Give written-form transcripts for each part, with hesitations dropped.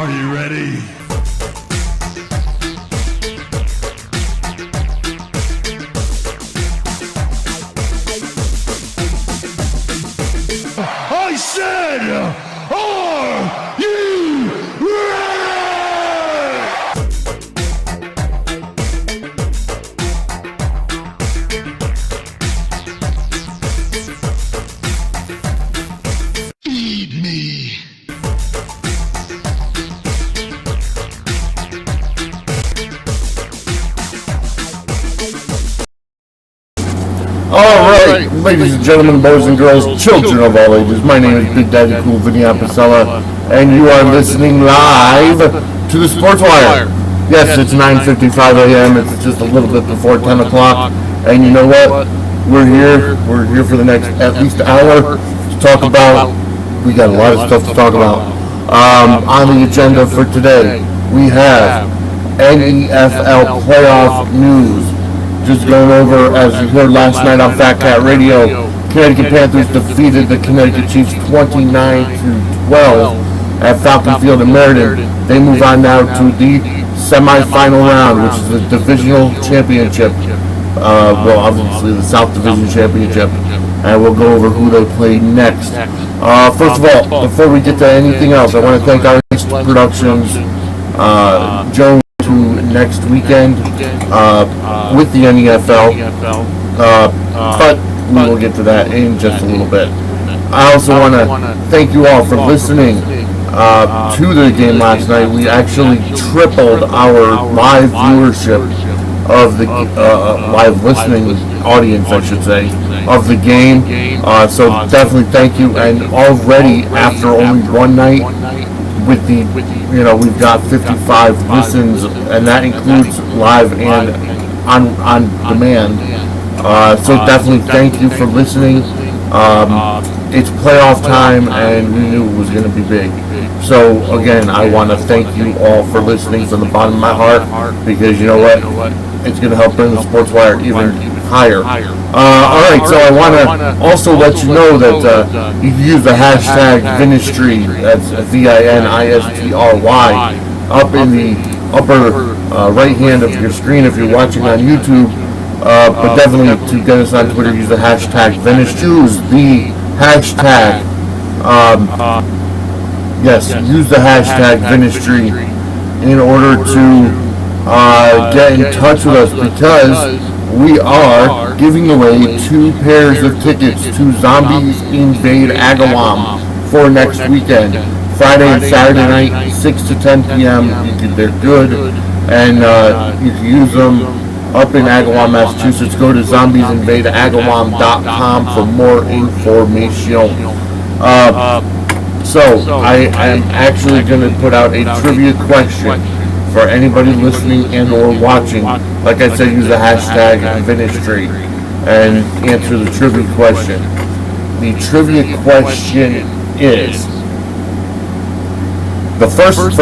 Are you ready? I said, are you ready? Feed me. Alright, ladies and gentlemen, boys and girls, children of all ages, my name is Big Daddy Cool Vinny Apicella, and you are listening live to the Sportswire. Yes, it's 9:55 a.m., it's just a little bit before 10 o'clock, and you know what? We're here for the next at least hour to talk about, we got a lot of stuff to talk about. On the agenda for today, we have NFL playoff news. Just going over, as you heard last night on Fat Cat Radio, Connecticut Panthers defeated the Connecticut Chiefs 29-12 at Falcon Field in Meriden. They move on now to the semifinal round, which is the divisional championship. Well, obviously the South Division Championship, and we'll go over who they play next. First of all, before we get to anything else, I want to thank our Productions, Joe, next weekend with the NFL, but we will get to that in just a little bit. I also want to thank you all for listening to the game last night. We actually tripled our live viewership of the live listening audience, I should say, of the game. So definitely thank you. And already after only one night, with the, we've got 55 listens, and that includes live and on demand. So definitely thank you for listening. It's playoff time, and we knew it was going to be big. So again, I want to thank you all for listening from the bottom of my heart, because you know what? It's going to help bring the Sportswire even higher. Alright, so I want to also let you know that you can use the hashtag Vinistry, that's VINISTRY, up in the upper right hand of your screen if you're watching on YouTube. But definitely to get us on Twitter, use the hashtag Vinistry. Use the hashtag, use the hashtag Vinistry in order to get in touch with us, because we are giving away 2 pairs of tickets to Zombies Invade Agawam for next weekend, Friday and Saturday night, 6 to 10 p.m. They're good, and you can use them up in Agawam, Massachusetts. Go to zombiesinvadeagawam.com for more information. So I am actually going to put out a trivia question for anybody listening and or watching. Like I said, use the hashtag Vinistry and answer the trivia question. The trivia question is, for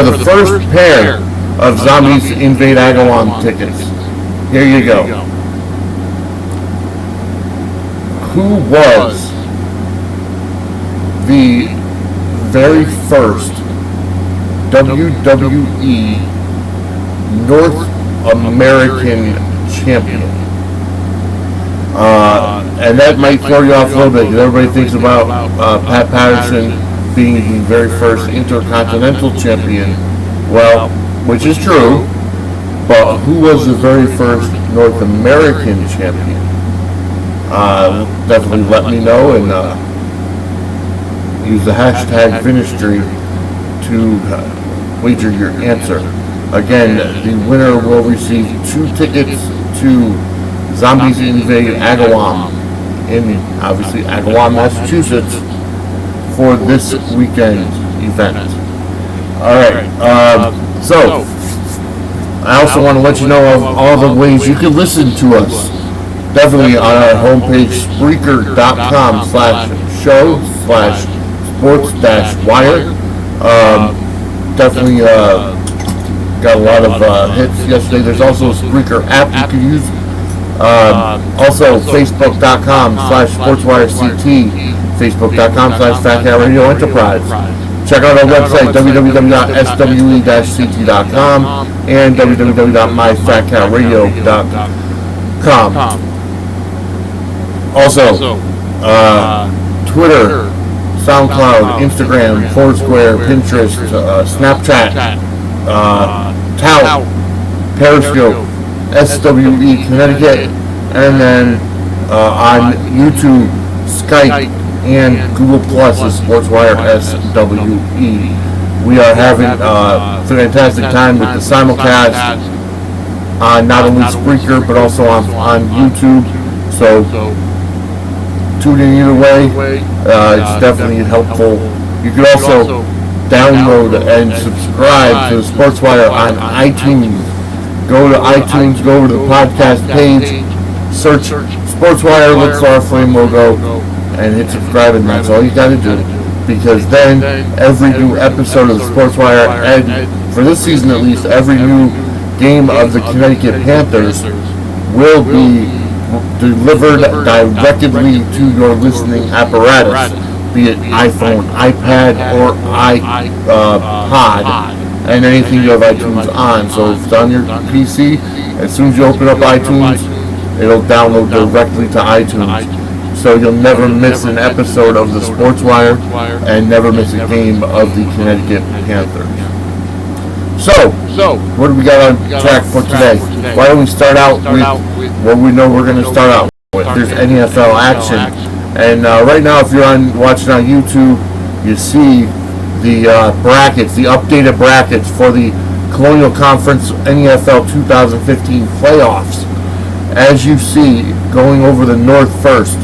the first pair of Zombies Invade Agawam tickets, here you go. Who was the very first WWE North American champion? And that might throw you off a little bit, because everybody thinks about Pat Patterson being the very first Intercontinental champion. Well, which is true, but who was the very first North American champion? Definitely let me know, and use the hashtag Vinistry to wager your answer. Again, the winner will receive 2 tickets to Zombies Invade Agawam in, obviously, Agawam, Massachusetts, for this weekend event. Alright, so I also want to let you know of all the ways you can listen to us. Definitely on our homepage, Spreaker.com/show/sports-wire. Definitely got a lot of hits yesterday. There's also a Spreaker app you can use. Also, Facebook.com/SportswireCT, Facebook.com/FatCatRadioEnterprise. Check out our website, www.swe-ct.com and www.myfatcatradio.com. Also, Twitter, SoundCloud, Instagram, Foursquare, Pinterest, Snapchat, Tout, Periscope, SWE Connecticut, and then on YouTube, Skype, and Google Plus is SportswireSWE. We are having a fantastic time with the simulcast on not only Spreaker but also on YouTube. So tune in either way. It's definitely helpful. You can also download and subscribe to the Sportswire on iTunes. Go to iTunes, go over to the podcast page, search Sportswire, look for our flame logo, and hit subscribe, and that's all you got to do. Because then every new episode of the Sportswire, and for this season at least, every new game of the Connecticut Panthers will be delivered directly to your listening apparatus, be it iPhone, iPad, or iPod, and anything you have iTunes on. So if it's on your PC, as soon as you open up iTunes, it'll download directly to iTunes. So you'll never miss an episode of the Sportswire and never miss a game of the Connecticut Panthers. So, what do we got on track for today? Why don't we start out with what we know we're going to start out with? There's NFL action. And right now, if you're watching on YouTube, you see the brackets, the updated brackets for the Colonial Conference NFL 2015 playoffs. As you see, going over the North first.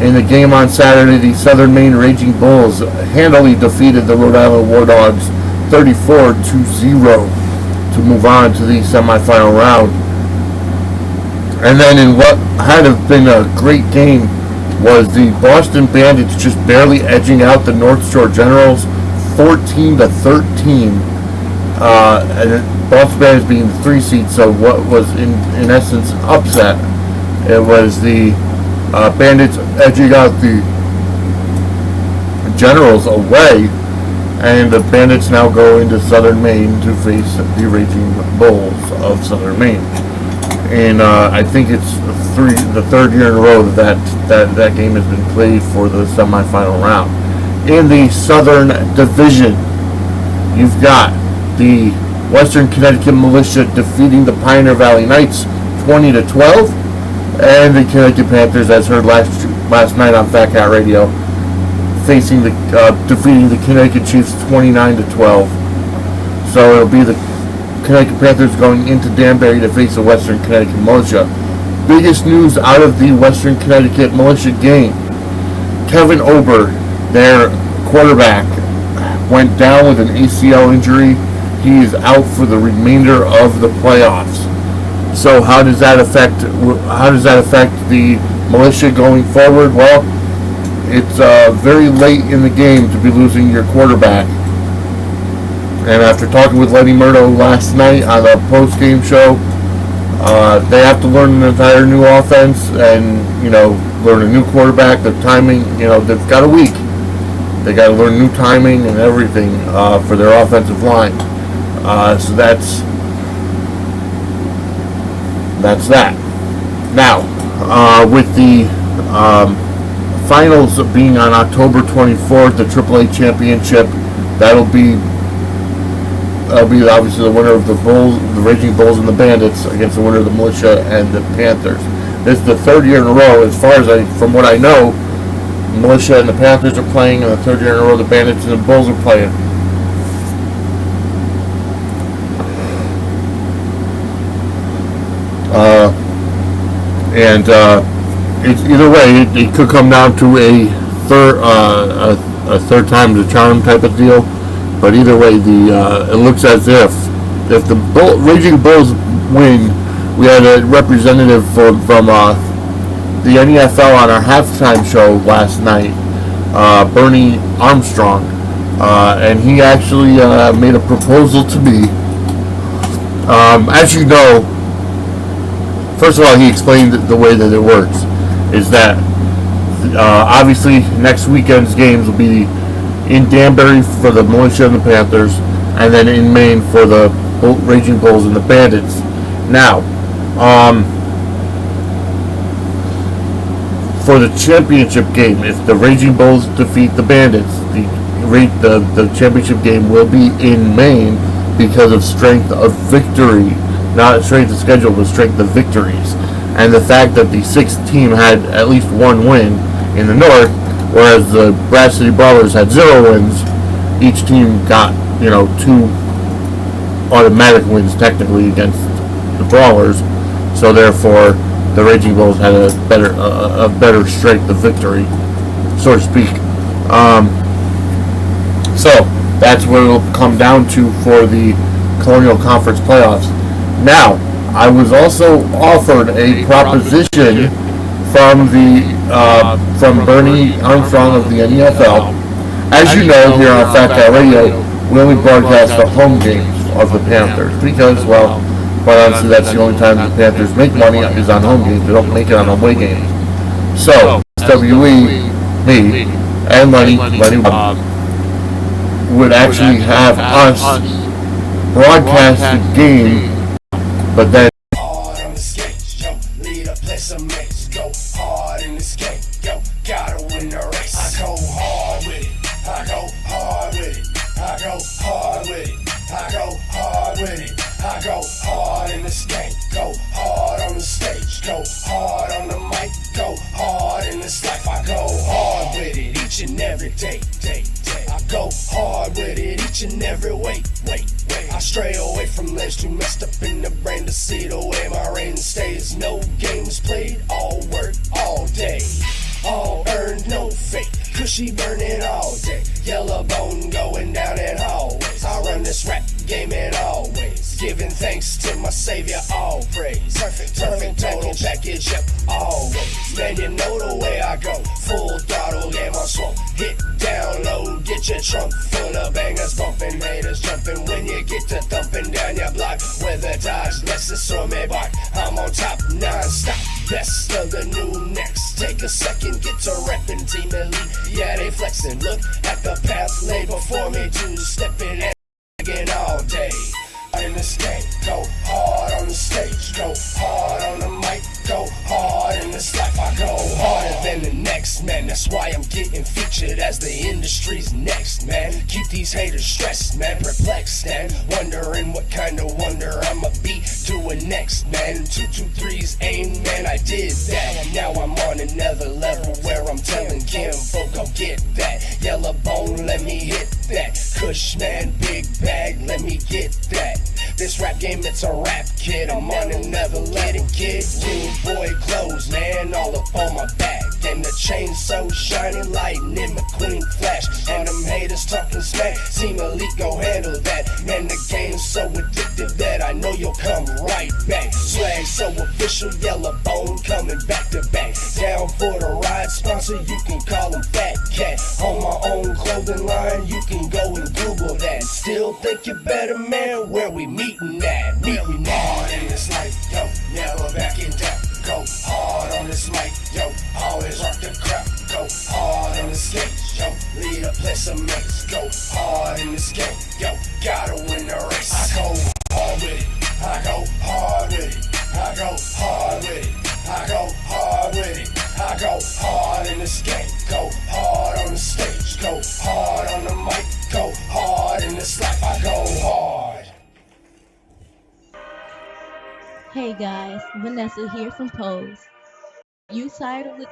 In the game on Saturday, the Southern Maine Raging Bulls handily defeated the Rhode Island War Dogs 34-0 to move on to the semifinal round. And then in what had have been a great game was the Boston Bandits just barely edging out the North Shore Generals 14-13. And Boston Bandits being the 3 seed, so what was in essence an upset. It was the Bandits edging out the Generals away, and the Bandits now go into Southern Maine to face the Raging Bulls of Southern Maine. And I think it's the third year in a row that game has been played for the semifinal round. In the Southern Division, you've got the Western Connecticut Militia defeating the Pioneer Valley Knights 20-12. And the Connecticut Panthers, as heard last night on Fat Cat Radio, defeating the Connecticut Chiefs 29-12. So it'll be the Connecticut Panthers going into Danbury to face the Western Connecticut Militia. Biggest news out of the Western Connecticut Militia game: Kevin Ober, their quarterback, went down with an ACL injury. He is out for the remainder of the playoffs. So how does that affect the Militia going forward? Well, it's very late in the game to be losing your quarterback. And after talking with Lenny Murdo last night on a post-game show, they have to learn an entire new offense and, learn a new quarterback. The timing, they've got a week. They got to learn new timing and everything for their offensive line. So that's that. Now, with the finals being on October 24th, the AAA Championship, that'll be obviously the winner of the Raging Bulls and the Bandits against the winner of the Militia and the Panthers. This is the third year in a row, from what I know, the Militia and the Panthers are playing, and the third year in a row the Bandits and the Bulls are playing. It's either way. It could come down to a third time the charm type of deal. But either way, it looks as if the Raging Bulls win. We had a representative from the NFL on our halftime show last night, Bernie Armstrong, and he actually made a proposal to me. As you know. First of all, he explained the way that it works is that obviously next weekend's games will be in Danbury for the Militia and the Panthers, and then in Maine for the Raging Bulls and the Bandits. Now, for the championship game, if the Raging Bulls defeat the Bandits, the championship game will be in Maine because of strength of victory, not strength of schedule, but strength of victories, and the fact that the sixth team had at least one win in the North, whereas the Brass City Brawlers had 0 wins. Each team got 2 automatic wins technically against the Brawlers, so therefore the Raging Bulls had a better strength of victory, so to speak. So that's what it'll come down to for the Colonial Conference playoffs. Now, I was also offered a proposition from Bernie Armstrong of the NFL. As you know, here on Fat Cat Radio, we only broadcast the home games of the Panthers because, well, quite honestly, that's the only time the Panthers make money is on home games. They don't make it on away games. So, SWE, me, and Lenny would actually have us broadcast the game, but then hard on the skate, yo, lead a place of mates, go hard in the skate, yo, gotta win the race. I go hard with it, I go hard with it, I go hard with it, I go hard with it, I go hard in the skate, go hard on the stage, go hard on the mic, go hard in this life. I go hard with it each and every day. I go hard with it each and every way. I stray away from lanes too messed up in the brain to see the way my reign stays. No games played, all work, all day. All earned, no fake. Cushy burning all day. Yellow bone going down in hallways. I run this rap game in always. Giving thanks to my savior, all praise. Perfect total package, yep, always. Man, you know the way I go. Full throttle, yeah, my swole. Hit down low, get your trunk full of bangers, bumping haters, jumping when you get to thumping down your block. Whether Dodge, Lexus, or Maybach, I'm on top, non-stop. Best of the new next. Take a second, get to reppin' Team Elite. Yeah, they flexin'. Look at the path laid before me, two-stepping and again all day. In this game, go hard on the stage, go hard on the mic, go hard in this life. I go harder than the next man. That's why I'm getting featured as the industry's next man. Keep these haters stressed, man, perplexed and wondering what kind of wonder I'ma be doing next, man. 223's aim, man, I did that. Now I'm on another level where I'm telling Kim, folk, go get that. Yellow bone, let me hit that. Kush, man, big bag, let me get that. This rap game, it's a rap, kid. I'm on another level, kid. New boy clothes, man, all up on my back. And the chain so shiny, lighting in McQueen flash. And them haters talking smack. Team Elite go handle that. Man, the game's so addictive that I know you'll come right back. Swag so official, yellow bone coming back to back. Down for the ride, sponsor, you can call him Fat Cat. On my own clothing line, you can go and Google that. Still think you're better, man, where we meeting at? Meeting hard in this life, yo, never backing down. Go hard on this mic, yo, always rock the crowd. Go hard on the stage, yo, lead a place of mates. Go hard in this game, yo, gotta win the race. I go hard with it, I go hard with it, I go hard with it, I go hard with it, I go hard in this game. Go hard on the stage, go hard on the mic, go hard in this life. I go hard. Hey guys, Vanessa here from Pose. You tired of the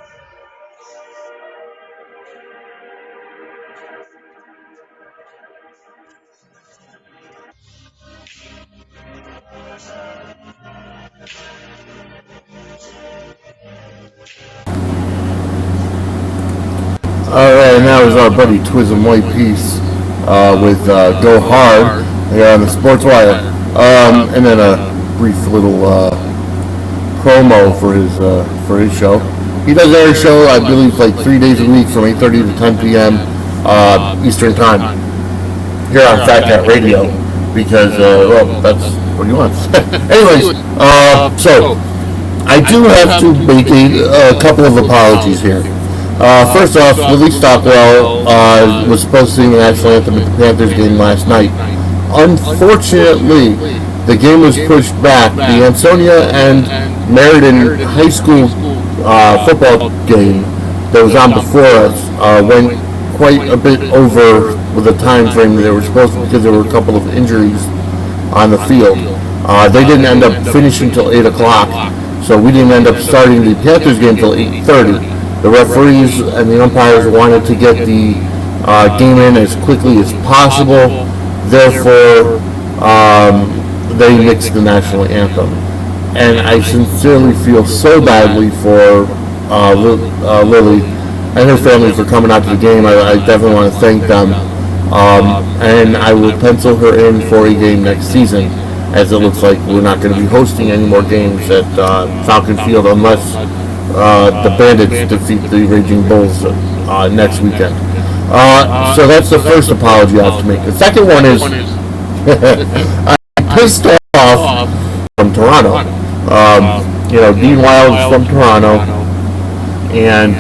Alright, and that was our buddy Twism White Piece with Go Hard here on the Sportswire. And then a brief little promo for his show. He does every show, I believe, like 3 days a week from 8:30 to 10 p.m. Eastern Time here on Fat Cat Radio because, well, that's what he wants. Anyways, so I do have to make a couple of apologies here. First off, Willie Stockwell was supposed to sing the national anthem at the Panthers game last night. Unfortunately, the game was pushed back. The Ansonia and Meriden High School football game that was on before us went quite a bit over with the time frame that they were supposed to, because there were a couple of injuries on the field. They didn't end up finishing until 8 o'clock, so we didn't end up starting the Panthers game until 8:30. The referees and the umpires wanted to get the game in as quickly as possible. Therefore, they mixed the national anthem. And I sincerely feel so badly for Lily and her family for coming out to the game. I definitely want to thank them. And I will pencil her in for a game next season, as it looks like we're not going to be hosting any more games at Falcon Field unless the Bandits defeat the Raging Bulls next weekend. So that's the first apology I have to make. The second one is I'm pissed off from Toronto. Dean Wild is from Toronto, and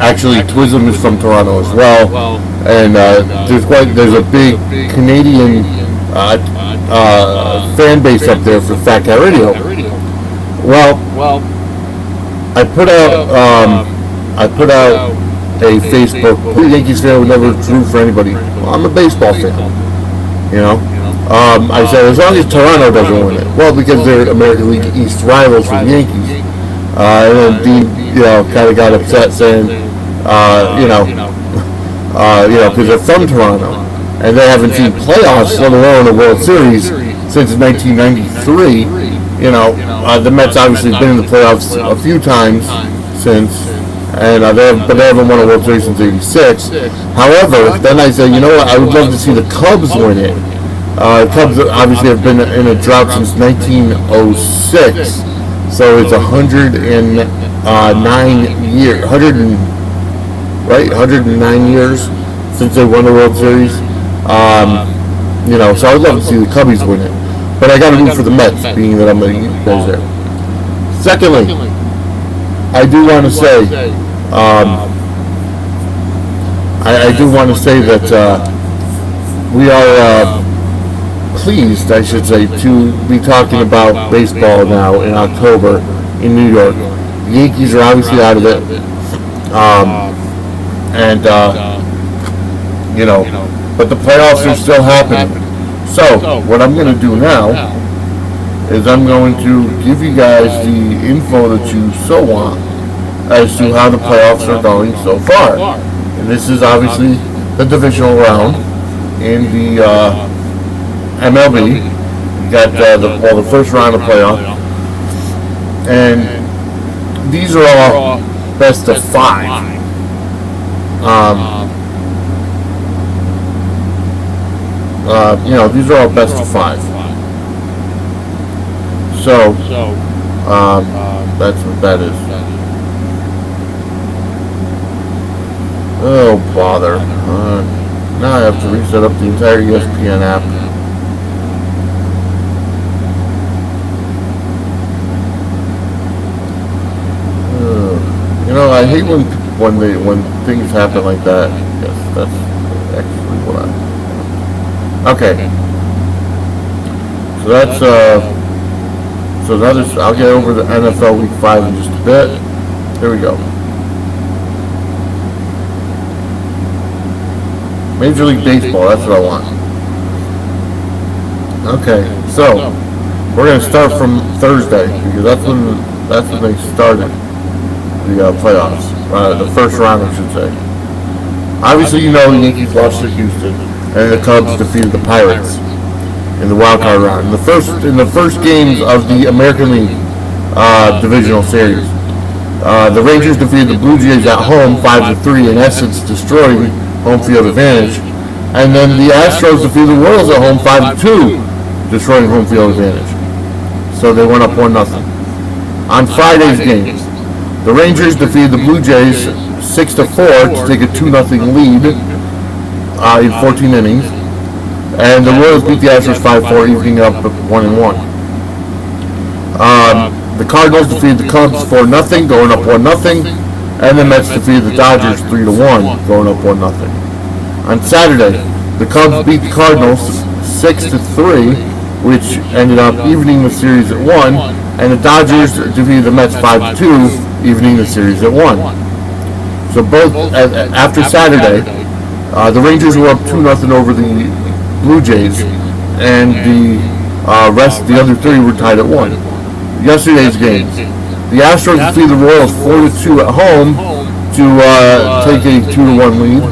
actually Twism is from Toronto as well. And there's a big Canadian fan base up there for Fat Cat Radio. Well, I put out a Facebook. Yankees fan would never root for anybody. Well, I'm a baseball fan. I said as long as Toronto doesn't win it. Well, because they're American League East rivals for the Yankees. And then Dean, kind of got upset saying, because they're from Toronto and they haven't seen playoffs, let alone a World Series, since 1993. The Mets obviously been in the playoffs a few times since, and they haven't won a World Series since '86. However, then I said, I would love to see the Cubs win it. Cubs obviously have been in a drought since 1906, so it's 109 years. 109 years since they won the World Series. So I would love to see the Cubbies win it. But I got to root for the Mets, being that I'm a guys there. Secondly, I do want to say, I do want to say that we are pleased, I should say, to be talking about baseball now in October in New York. The Yankees are obviously out of it, but the playoffs are still happening. So, what I'm going to do now is I'm going to give you guys the info that you so want as to how the playoffs are going so far. And this is obviously the divisional round in the MLB. You got the first round of playoffs. And these are all best of 5. These are all best of 5. So, that's what that is. Oh, bother. Now I have to reset up the entire ESPN app. I hate when things happen like that. Yes, that's actually what Okay. So that's I'll get over the NFL Week 5 in just a bit. Here we go. Major League Baseball, that's what I want. Okay, so we're gonna start from Thursday because that's when they started the playoffs. The first round, I should say. Obviously, the Yankees lost to Houston, and the Cubs defeated the Pirates in the wild card round. In the first games of the American League divisional series, the Rangers defeated the Blue Jays at home 5-3, in essence destroying home field advantage. And then the Astros defeated the Royals at home 5-2, destroying home field advantage. So they went up 1-0. On Friday's games, the Rangers defeated the Blue Jays 6-4 to take a 2-0 lead in 14 innings. And the Royals beat the Astros 5-4, evening up 1-1. The Cardinals defeated the Cubs 4-0, going up 1-0. and the Mets defeated the Dodgers 3-1, going up 1-0. On Saturday, the Cubs beat the Cardinals 6-3, which ended up evening the series at 1, and the Dodgers defeated the Mets 5-2, evening the series at 1. So both after Saturday, the Rangers were up 2-0 over the Blue Jays, and the other three were tied at 1. Yesterday's games, the Astros defeated the Royals 4-2 at home to take a 2-1 lead.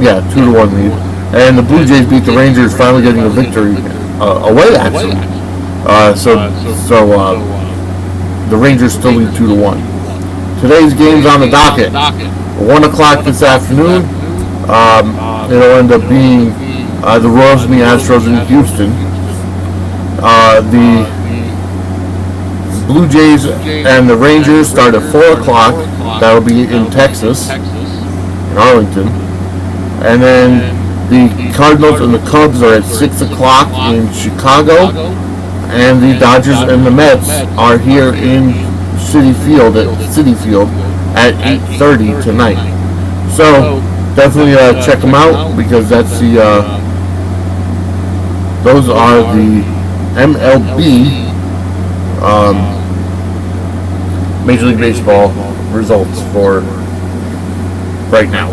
Yeah, 2-1 lead. And the Blue Jays beat the Rangers, finally getting a victory away, actually. So the Rangers still lead 2-1. Today's game's on the docket. 1 o'clock this afternoon. It'll end up being the Royals and the Astros in Houston. The Blue Jays and the Rangers start at 4 o'clock. That'll be in Texas, in Arlington. And then the Cardinals and the Cubs are at 6 o'clock in Chicago. And the Dodgers and the Mets are here in Citi Field at 8:30 tonight. So definitely check them out, because that's those are the MLB Major League Baseball results for right now.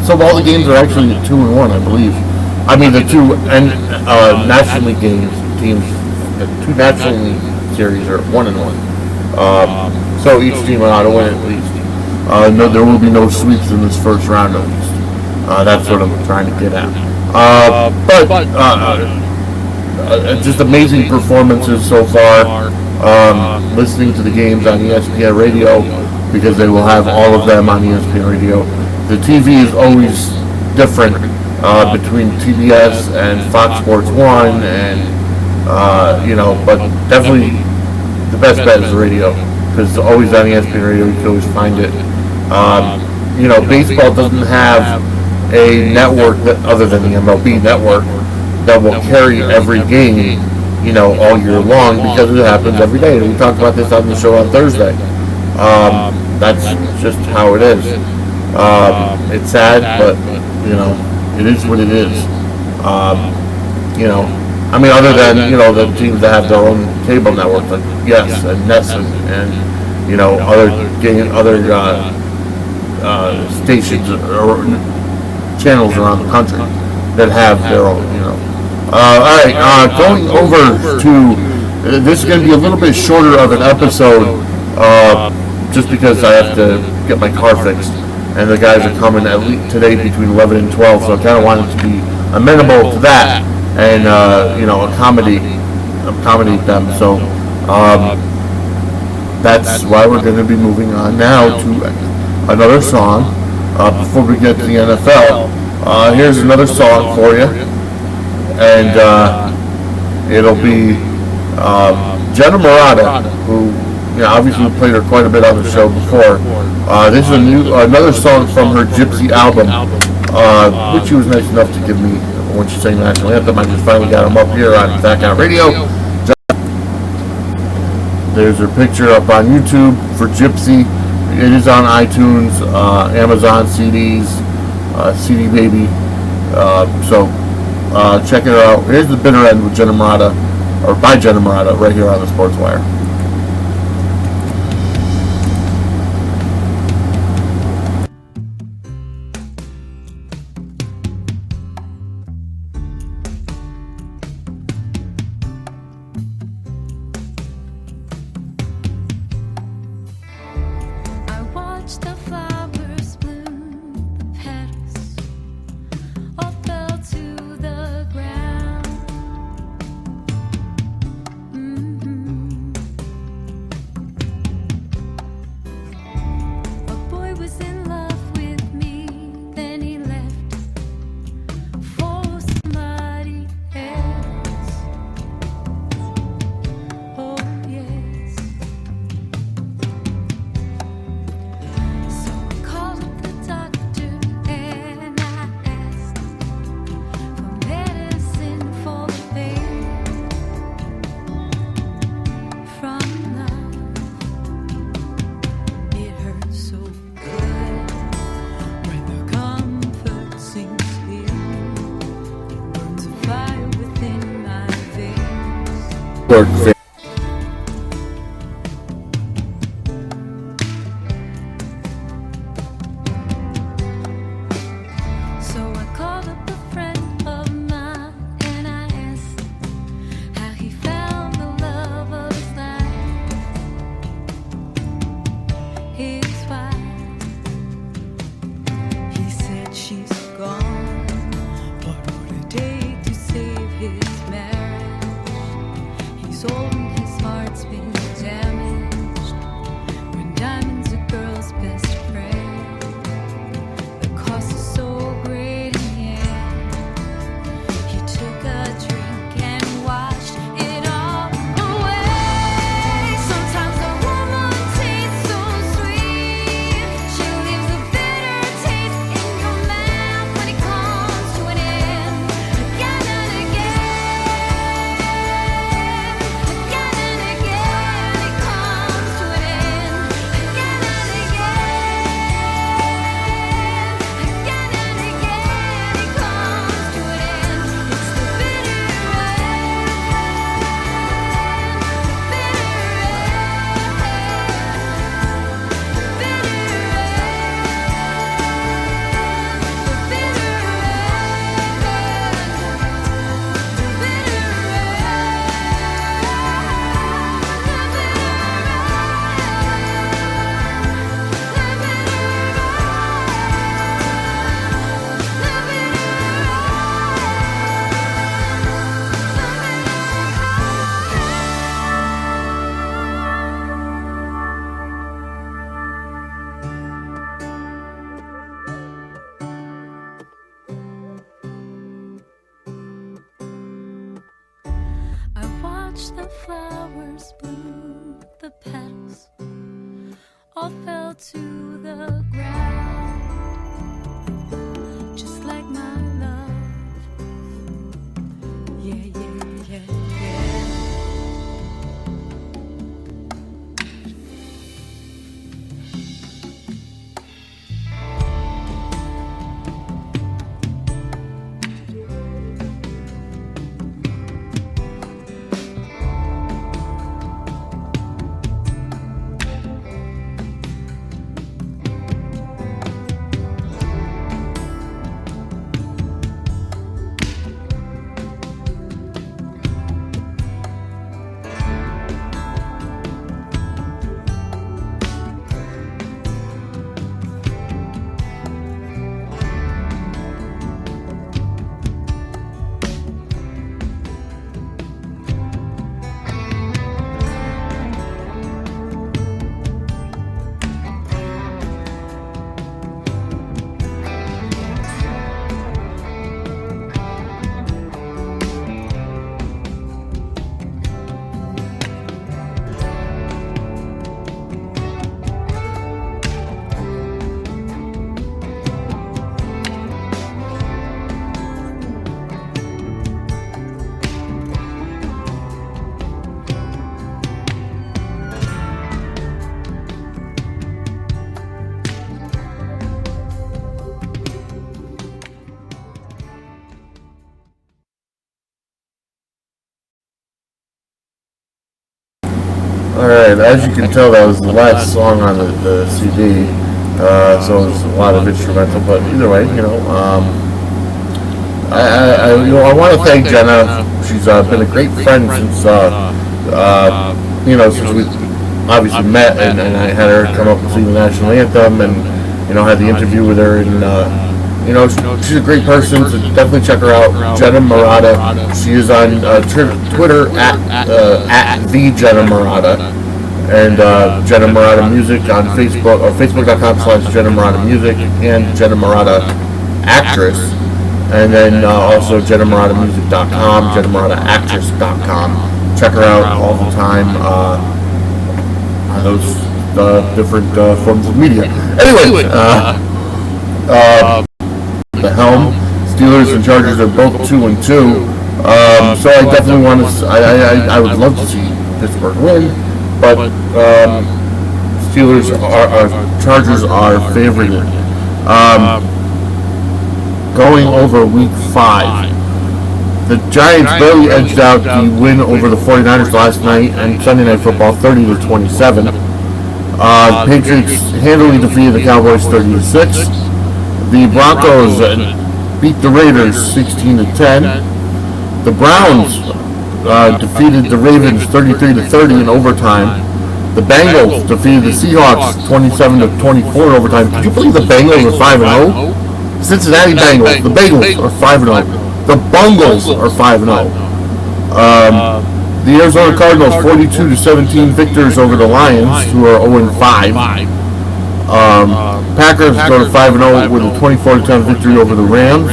So all the games are actually 2-1, I believe. I mean, the two National League teams, the two National League series are 1-1. So each team will ought to win at least. No, there will be no sweeps in this first round at least. That's what I'm trying to get at. Just amazing performances so far. Listening to the games on ESPN Radio, because they will have all of them on ESPN Radio. The TV is always different between TBS and Fox Sports 1, and but definitely the best bet is the radio, because it's always on ESPN Radio. You can always find it. Baseball doesn't have a network other than the MLB network that will carry every game, all year long, because it happens every day. And we talked about this on the show on Thursday. That's just how it is. It's sad, but it is what it is. Other than the teams that have their own cable network, like Yes and Nesson and other stations or channels around the country that have their own. All right, going over to this is going to be a little bit shorter of an episode, just because I have to get my car fixed, and the guys are coming at least today between 11 and 12, so I kind of wanted to be amenable to that and accommodate them. So that's why we're going to be moving on now to another song before we get to the NFL. Here's another song for you, and it'll be Jenna Morata, who obviously we played her quite a bit on the show before. This is another song from her Gypsy album, which she was nice enough to give me when she sang the national anthem. I just finally got them up here on Back Out Radio. There's her picture up on YouTube for Gypsy. It is on iTunes, Amazon CDs, CD Baby. So check it out. Here's the bitter end with Jenna Morata, or by Jenna Morata, right here on the Sportswire. The flowers bloom, the petals all fell to the ground. York fan. So I called up a friend of mine and I asked how he found the love of his life, his wife. He said she's gone. What would it take to save his marriage? He's old and his heart's been damaged. When diamonds are girl's best friend, the cost is so great in the end. He took a drink and washed it all away. Sometimes a woman tastes so sweet, she leaves a bitter taste in your mouth when it comes to an end. Again and again, again and again, it comes to an end. Again and again, again and again, it comes to an end. It's the bitter end, the bitter I watched the flowers bloom, the petals all fell to the ground, just like my love. Yeah, yeah, yeah, yeah. Alright, as you can tell, that was the last song on the CD, so it's a lot of instrumental, but either way, I want to thank Jenna. She's been a great friend since, since we obviously met, and I had her come up and sing the national anthem, and, had the interview with her, and, she's a great person, so definitely check her out, Jenna Murata. She is on Twitter at the Jenna Murata, and Jenna Murata Music on Facebook, or facebook.com/Jenna Murata Music, and Jenna Murata Actress, and then also JennaMurataMusic.com, JennaMurataActress.com. Check her out all the time on those different forms of media. Anyway, the helm. Steelers and Chargers are both 2-2. So I definitely want to. I would love to see Pittsburgh win, but Chargers are favored. Going over Week 5, The Giants barely edged out the win over the 49ers last night and Sunday Night Football 30-27. The Patriots handily defeated the Cowboys 30-6. The Broncos beat the Raiders 16-10. The Browns defeated the Ravens 33-30 in overtime. The Bengals defeated the Seahawks 27-24 in overtime. Could you believe the Bengals are 5-0? Cincinnati Bengals, the Bengals are 5-0. The Bungles are 5-0. The Arizona Cardinals 42-17 victors over the Lions, who are 0-5. Packers go to 5-0 with a 24-10 victory over the Rams.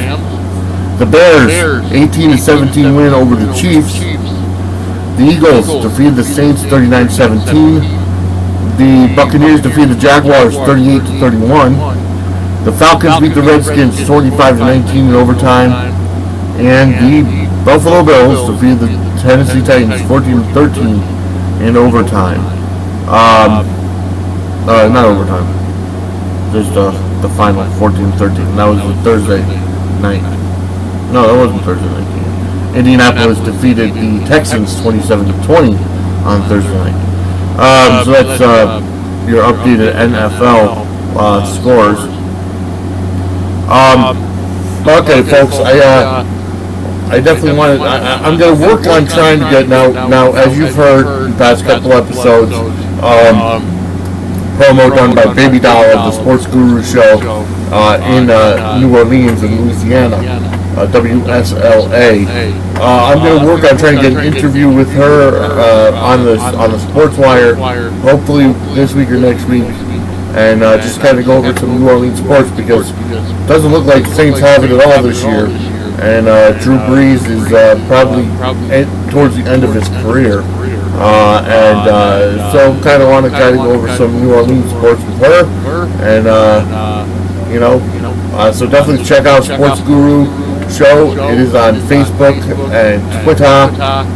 The Bears 18-17 win over the Chiefs. The Eagles defeated the Saints 39-17. The Buccaneers defeated the Jaguars 38-31. The Falcons beat the Redskins 45-19 in overtime. And the Buffalo Bills defeated the Tennessee Titans 14-13 in overtime. Not overtime. Just the final 14-13. And that was the Thursday night. No, that wasn't Thursday night. Indianapolis defeated the Texans 27-20 on Thursday night. So that's your updated NFL scores. Okay, folks, I definitely wanted. I'm going to work on trying to get now. As you've heard in the past couple episodes, promo done by Baby Doll of the Sports Guru Show in New Orleans and Louisiana. WSLA. I'm going to work on trying to get an interview with her on the Sportswire, hopefully this week or next week, and just kind of go over some New Orleans sports, because it doesn't look like the Saints have it at all this year, and Drew Brees is probably towards the end of his career, so kind of want to kind of go over some New Orleans sports with her, and so definitely check out Sports Guru Show. It is on Facebook and Twitter,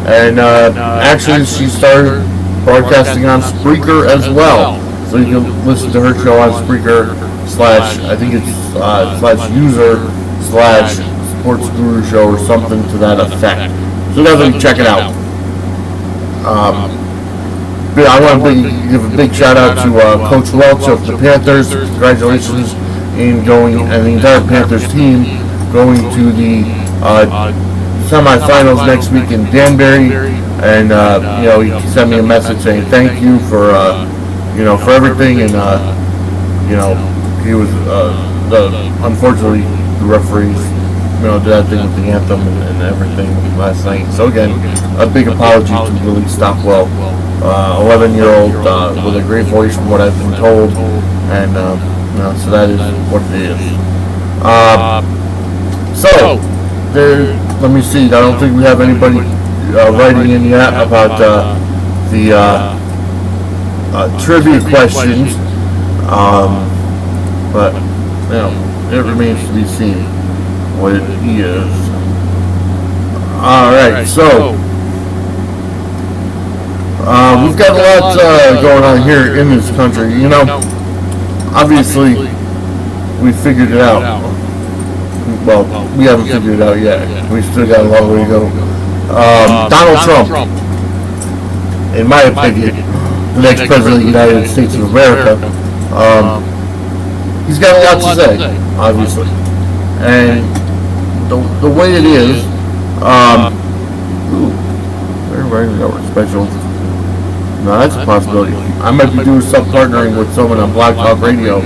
and actually she started broadcasting on Spreaker as well, so you can listen to her show on Spreaker /user/Sports Guru Show or something to that effect. So definitely check it out. I want to give a big shout out to Coach Welch of the Panthers. Congratulations in going, and the entire Panthers team going to the semifinals next week in Danbury, and he sent me a message saying thank you for everything, and he was unfortunately the referees did that thing with the anthem and everything last night. So again, a big apology to Willie Stockwell, 11-year-old with a great voice from what I've been told, and so that is what it is. So, let me see. I don't think we have anybody writing in yet about the trivia questions, but it remains to be seen what it is. All right, so we've got a lot going on here in this country. Obviously, we figured it out. Well, we haven't figured it out yet. We still got a long way to go. Donald Trump, in my opinion, the next president of the United States of America, he's got a lot to say, obviously. And the way it is, we're special. No, that's a possibility. I might be doing some partnering with someone on Blog Talk Radio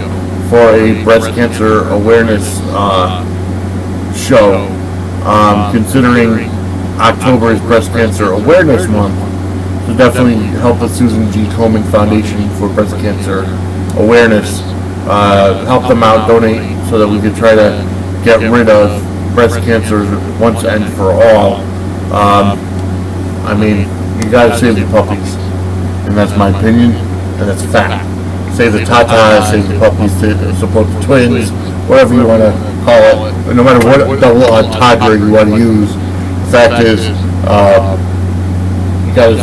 for a breast cancer awareness show, considering October is Breast Cancer Awareness Month. So definitely help the Susan G. Komen Foundation for Breast Cancer Awareness. Help them out, donate, so that we can try to get rid of breast cancer once and for all. You gotta save the puppies, and that's my opinion, and that's fact. Save the tatas, save the puppies, support the twins, whatever you want to call it. No matter what double toddler you want to use, the fact is, you gotta,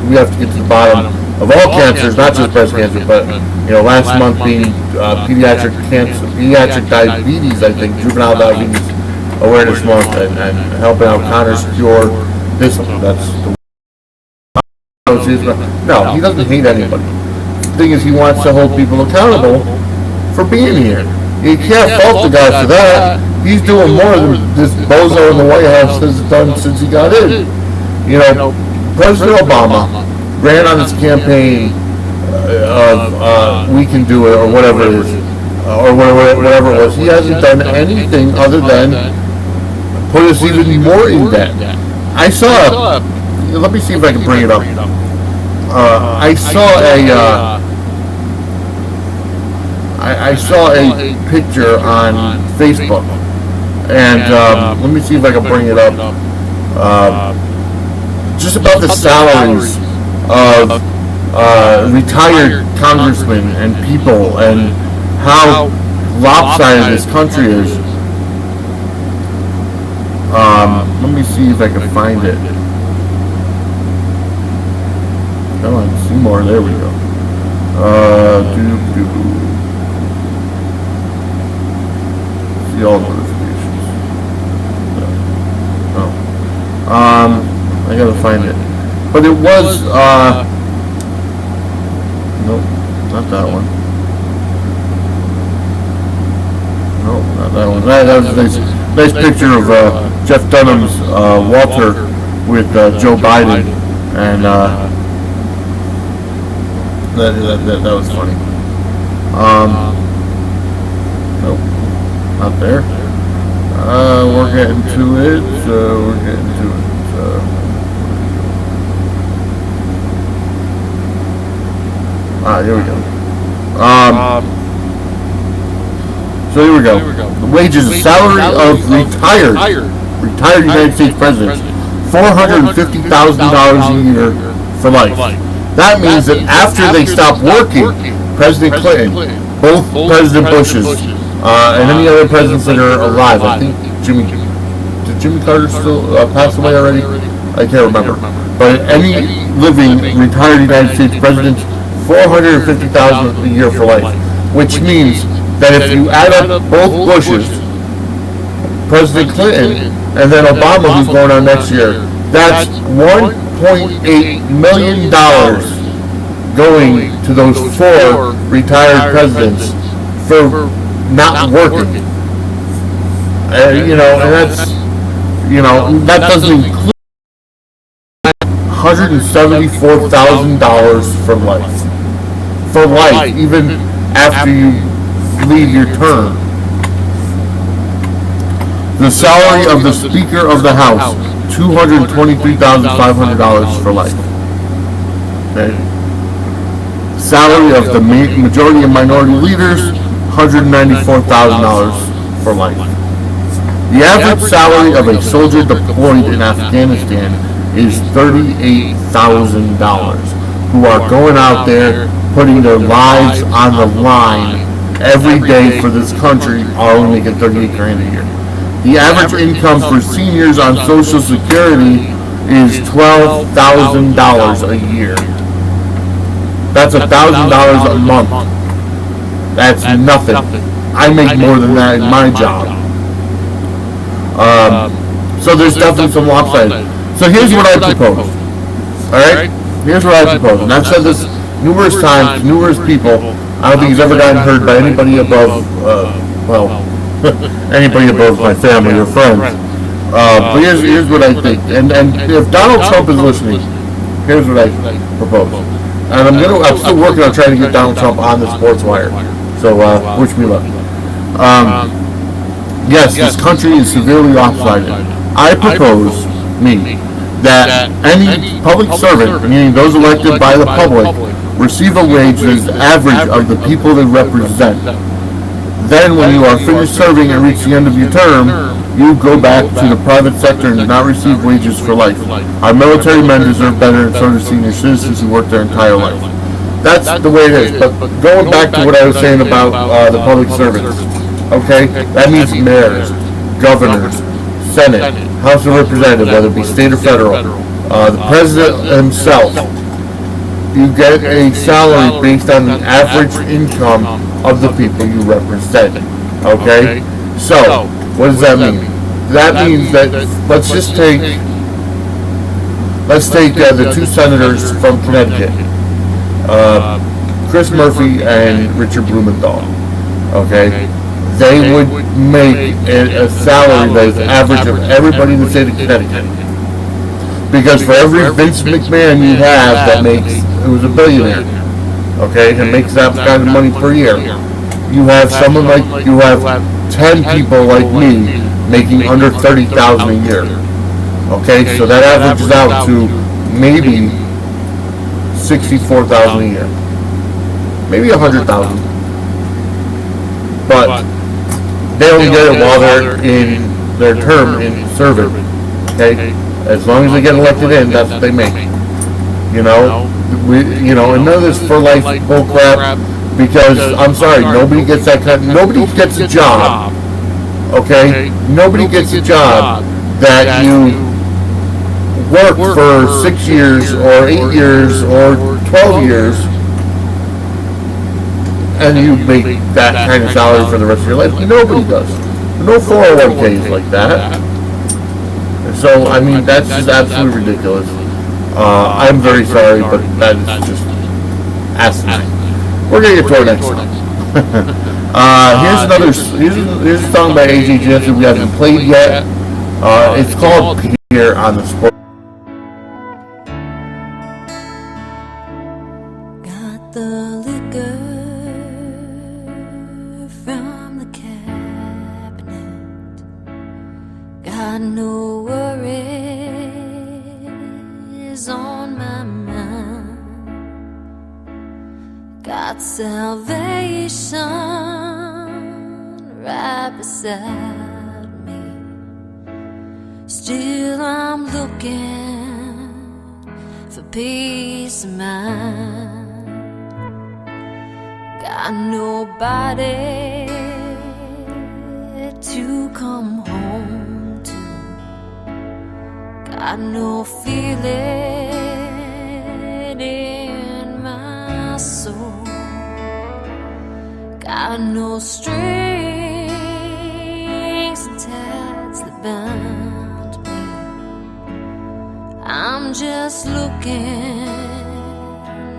we have to get to the bottom of all cancers, not just breast cancer, but last month being pediatric diabetes, I think, juvenile diabetes, Awareness Month and helping out counter secure this. That's the no, he doesn't hate anybody. The thing is, he wants to hold people accountable for being here. You can't fault the guy for that. He's doing more than this bozo in the White House has done since he got in. You know, President Obama ran on his campaign of we can do it, or whatever it is, or whatever it was. He hasn't done anything other than put us even more in debt. I saw, let me see if I can bring it up. I saw a picture on Facebook, and let me see if I can bring it up. Just about the salaries of retired congressmen and people, and how lopsided this country is. Let me see if I can find it. Come on, see more. There we go. See all notifications. I gotta find it. But it was, nope, not that one. Nope, not that one. That was a nice picture of Jeff Dunham's Walter with Joe Biden, and that was funny. Nope, not there. We're getting to it. Here we go. So here we go. The wages, salary of retired United States presidents, $450,000 a year for life. That means that after they stop working, President Clinton, both President Bushes, and any other presidents that are alive, I think did Jimmy Carter still pass away already? I can't remember. But any living retired United States presidents, $450,000 a year for life, which means that if you add up both Bushes, President Clinton, and then Obama, who's going on next year, that's $1.8 million going to those four retired presidents for not working. And that's, that doesn't include $174,000 for life. For life, even after you leave your term. The salary of the Speaker of the House, $223,500 for life. Okay. Salary of the majority and minority leaders, $194,000 for life. The average salary of a soldier deployed in Afghanistan is $38,000, who are going out there putting their lives on the line every day for this country, are only making $38,000 a year. The average income for seniors on Social Security is $12,000 a year. That's $1,000 a month. That's nothing. I make more than that in my job. So there's definitely some lopsided. So here's what I propose. Alright? Here's what I propose. And I've said this numerous times to numerous people. I don't think he's ever gotten heard by anybody above, anybody above my family or friends. But here's what I think. And if Donald Trump is listening, here's what I propose. And I'm still working on trying to get Donald Trump on the Sportswire. So wish me luck. Yes, this country is severely lopsided. I propose, that any public servant, meaning those elected by the public, receive a wage that is average of the people they represent. Then when you are finished serving and reach the end of your term, you go back to the private sector and do not receive wages for life. Our military men deserve better, and so do senior citizens who work their entire life. That's the way it is. But going back to what I was saying about the public servants, okay? That means mayors, governors, Senate, House of Representatives, whether it be state or federal, the president himself. You get a salary based on the average income of the people you represent. Okay? So, what does that mean? that means that let's take the two senators from Connecticut, Chris Murphy and Richard Blumenthal. Okay, they would make a salary that is average of everybody in the state of Connecticut. Because for every Vince McMahon you have that makes, who's a billionaire, okay, and makes that kind of money per year, you have 10 people like me making under $30,000 a year. Okay, so that averages out to maybe $64,000 a year, maybe $100,000. But they only get it while they're in their term in serving. Okay, as long as they get elected in, that's what they make. And none of this for life bull crap. Because I'm sorry, nobody gets that kind. Nobody gets a job. Okay, nobody gets a job that you work for 6 years or 8 years or 12 years, and you make that kind of salary for the rest of your life. Nobody does. No 401ks like that. So I mean, that's just absolutely ridiculous. I'm very sorry, but that is just asinine. We're gonna get to our next song. Here's a song by AJ Jensen we haven't played yet. It's called Here on the Sport. Got the liquor from the cabinet. Got no worries on my mind. Got salvation right beside me. Still I'm looking for peace of mind. Got nobody to come home to. Got no feeling in my soul. Got no strings attached that bind me. I'm just looking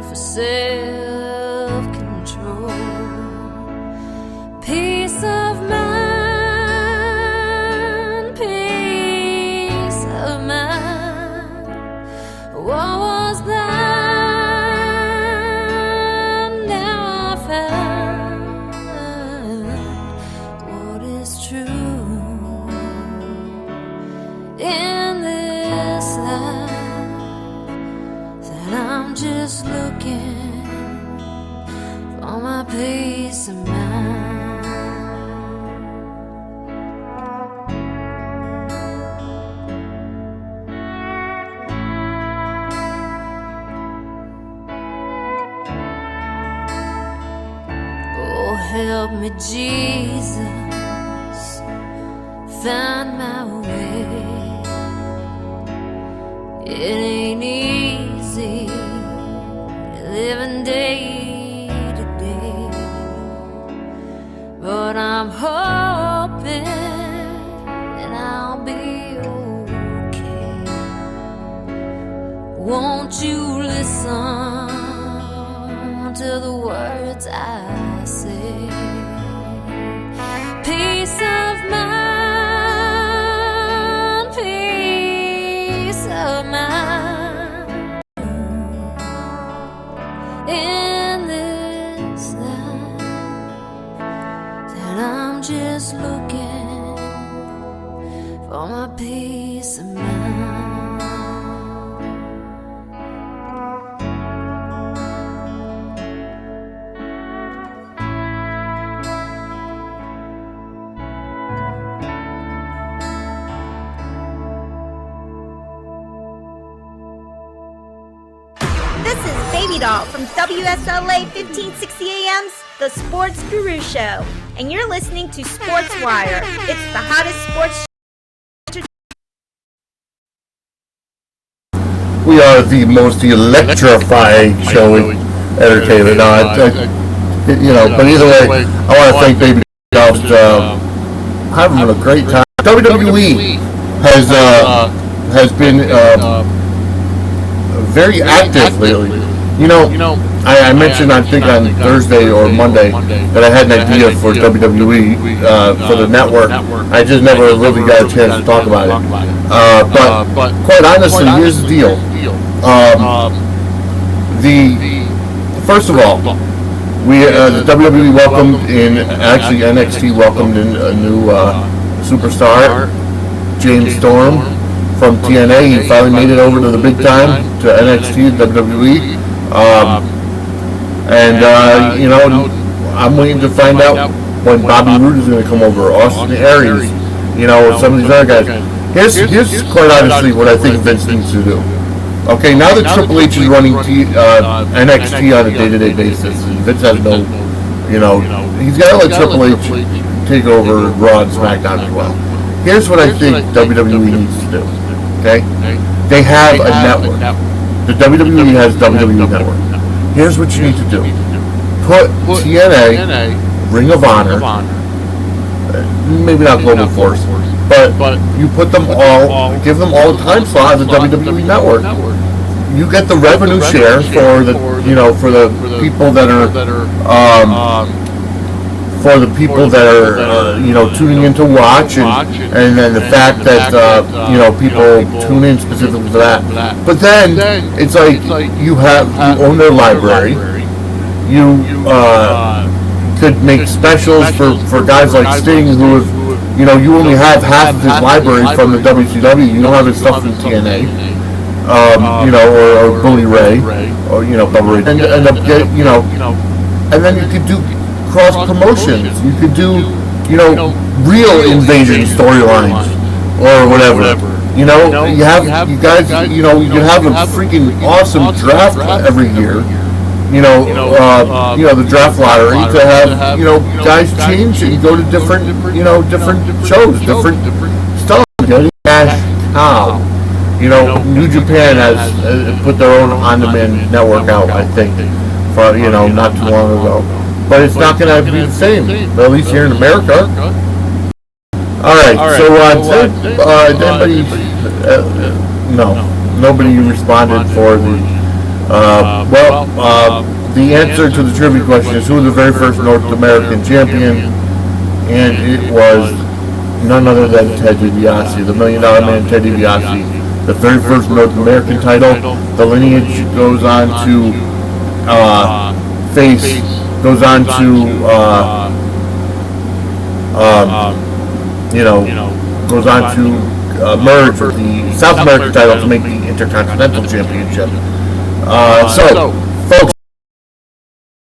for self-control, peace of mind, peace of mind. What was that? Now I found what is true in this life, that I'm just looking for my peace of mind. Oh, help me, Jesus, find my way. It ain't easy living day to day, but I'm hoping that I'll be okay. Won't you listen to the words I say? Peace of mind, peace of mind. In this life, that I'm just looking for my peace of mind. This is Baby Doll from WSLA 1560 AM's The Sports Guru Show, and you're listening to SportsWire. It's the hottest sports We are the most electrifying show in entertainment. But either way, I want to thank Baby Doll for having a great time WWE has been very active lately. You know, I mentioned, I think on Thursday or Monday, that I had an idea for WWE for the network. I just never really got a chance to talk about it. But quite honestly, here's the deal. First of all, the WWE welcomed in, actually NXT welcomed in a new superstar, James Storm from TNA. He finally made it over to the big time, to NXT, WWE. I'm waiting to find out when Bobby Roode is going to come over, Austin Aries, some of these other guys. Here's quite honestly what I think Vince needs to do. Okay, now that Triple H is running NXT on a day-to-day basis, and Vince has no, he's got to let Triple H take over Raw and SmackDown as well. Here's what I think WWE needs to do. Okay, they have a network. The WWE has WWE Network. Here's what you need to do. Put TNA, Ring of Honor, maybe not Global Force, but you put them all, give them all a time slot on the WWE Network. You get the revenue share for the, for the people that are, tuning in to watch, and then the fact that, people tune in specifically for that. But then, it's like, you own their library, you could make specials for guys like Sting, who have, you only have half of his library from the WCW, you don't have his stuff from TNA, or Bully Ray, or, Bubba Ray, and then you could do cross promotions. You could do, real invasion storylines or whatever. You can have a freaking awesome draft every year. The draft lottery to have, guys change and go to different shows, different stuff. Cash cow. New Japan has put their own on-demand network out, I think, for, not too long ago. But it's not going to be the same, at least here in America. Alright, nobody responded for the, the answer to the trivia question is, who was the very first North American champion? And it was none other than Ted DiBiase, the $1 Million Man, Ted DiBiase. The very first North American title. The lineage goes on to goes on to merge with the South American title to make the Intercontinental Championship. So